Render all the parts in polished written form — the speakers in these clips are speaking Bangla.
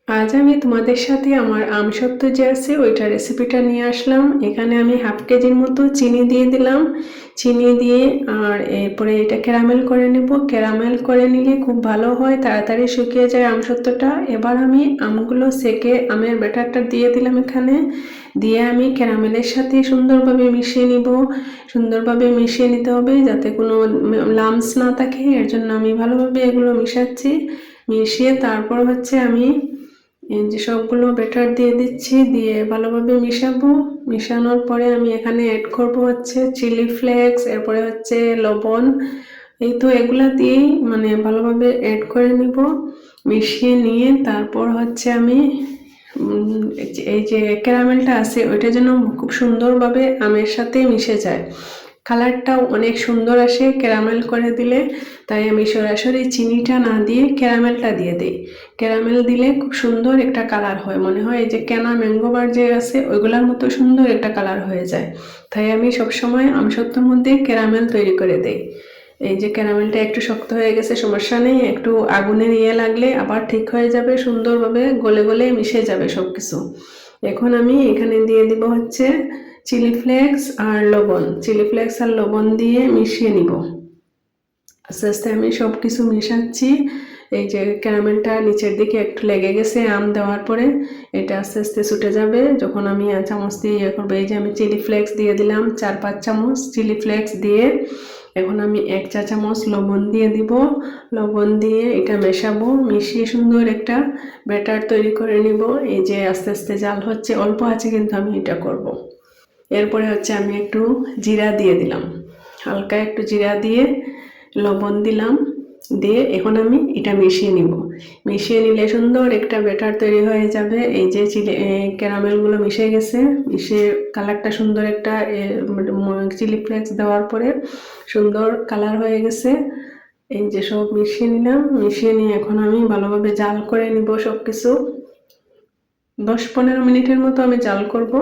আজ আমি তোমাদের সাথে আমার আমসত্ত্ব যে আছে ওইটা রেসিপিটা নিয়ে আসলাম। এখানে আমি হাফ কেজির মতো চিনি দিয়ে দিলাম। চিনি দিয়ে আর এরপরে এটা ক্যারামেল করে নেব। ক্যারামেল করে নিলে খুব ভালো হয়, তাড়াতাড়ি শুকিয়ে যায় আমসত্ত্বটা। এবার আমি আমগুলো সেকে আমের ব্যাটারটা দিয়ে দিলাম এখানে। দিয়ে আমি ক্যারামেলের সাথে সুন্দরভাবে মিশিয়ে নিব। সুন্দরভাবে মিশিয়ে নিতে হবে যাতে কোনো লামস না থাকে, এর জন্য আমি ভালোভাবে এগুলো মিশাচ্ছি। মিশিয়ে তারপর হচ্ছে আমি এই যে সবগুলো ব্যাটার দিয়ে দিচ্ছি, দিয়ে ভালোভাবে মিশাবো। মিশানোর পরে আমি এখানে অ্যাড করব হচ্ছে চিলি ফ্লেক্স, এরপরে হচ্ছে লবণ। এই তো এগুলা দিয়েই মানে ভালোভাবে অ্যাড করে নিব। মিশিয়ে নিয়ে তারপর হচ্ছে আমি এই যে ক্যারামেলটা আছে ওইটা যেন খুব সুন্দরভাবে আমের সাথে মিশে যায়, কালারটাও অনেক সুন্দর আসে ক্যারামেল করে দিলে। তাই আমি সরাসরি চিনিটা না দিয়ে ক্যারামেলটা দিয়ে দিই। ক্যারামেল দিলে খুব সুন্দর একটা কালার হয়, মনে হয় এই যে কেনা ম্যাঙ্গো বার যে আছে ওইগুলোর মতো সুন্দর একটা কালার হয়ে যায়। তাই আমি সবসময় আমসত্ত্বর মধ্যে ক্যারামেল তৈরি করে দেই। এই যে ক্যারামেলটা একটু শক্ত হয়ে গেছে, সমস্যা নেই, একটু আগুনের লাগলে আবার ঠিক হয়ে যাবে, সুন্দরভাবে গলে গলে মিশে যাবে সব কিছু। এখন আমি এখানে দিয়ে দিব হচ্ছে চিলি ফ্লেক্স আর লবণ। চিলি ফ্লেক্স আর লবণ দিয়ে মিশিয়ে নিব। আস্তে আস্তে আমি সব কিছু মেশাচ্ছি। এই যে ক্যারামেলটা নিচের দিকে একটু লেগে গেছে আম দেওয়ার পরে, এটা আস্তে আস্তে ছুটে যাবে যখন আমি চামচ দিয়ে ইয়ে করবো। এই যে আমি চিলি ফ্লেক্স দিয়ে দিলাম 4-5 চামচ চিলি ফ্লেক্স দিয়ে। এখন আমি 1 চা চামচ লবণ দিয়ে দিব। লবণ দিয়ে এটা মেশাবো, মিশিয়ে সুন্দর একটা ব্যাটার তৈরি করে নিব। এই যে আস্তে আস্তে জাল হচ্ছে, অল্প আছে কিন্তু আমি এটা করব। এরপরে হচ্ছে আমি একটু জিরা দিয়ে দিলাম, হালকা একটু জিরা দিয়ে লবণ দিলাম। দিয়ে এখন আমি এটা মিশিয়ে নিব। মিশিয়ে নিলে সুন্দর একটা ব্যাটার তৈরি হয়ে যাবে। এই যে ক্যারামেলগুলো মিশে গেছে, মিশে কালারটা সুন্দর একটা চিলি ফ্লেক্স দেওয়ার পরে সুন্দর কালার হয়ে গেছে। এই যে সব মিশিয়ে নিলাম, মিশিয়ে নিয়ে এখন আমি ভালোভাবে জাল করে নিব সব কিছু। 10-15 মিনিটের মতো আমি জাল করব।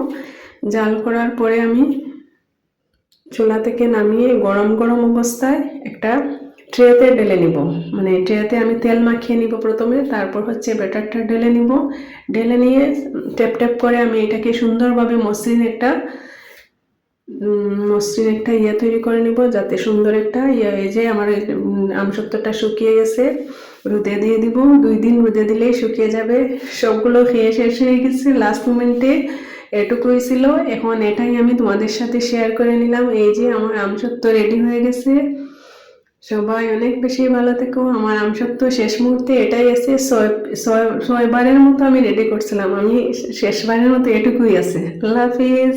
জাল করার পরে আমি চুলা থেকে নামিয়ে গরম গরম অবস্থায় একটা ট্রেতে ঢেলে নিব। মানে ট্রেতে আমি তেল মাখিয়ে নিব প্রথমে, তারপর হচ্ছে ব্যাটারটা ঢেলে নিব। ঢেলে নিয়ে ট্যাপ ট্যাপ করে আমি এটাকে সুন্দরভাবে মসৃণ একটা তৈরি করে নিব, যাতে সুন্দর একটা এই যে আমার আমসত্ত্বটা শুকিয়ে গেছে। রোদে দিয়ে দিব, 2 দিন রোদে দিলেই শুকিয়ে যাবে। সবগুলো খেয়ে শেষ হয়ে গেছে, লাস্ট মোমেন্টে এটুকুই ছিল। এখন এটাই আমি তোমাদের সাথে শেয়ার করে নিলাম। এই যে আমার আমসত্ত্ব রেডি হয়ে গেছে। সবাই অনেক বেশি ভালো থেকো। আমার আমসত্ত্ব শেষ মুহূর্তে এটাই আছে, 6 বারের মতো আমি রেডি করছিলাম, আমি শেষবারের মতো এটুকুই আছে। আল্লাহ হাফিজ।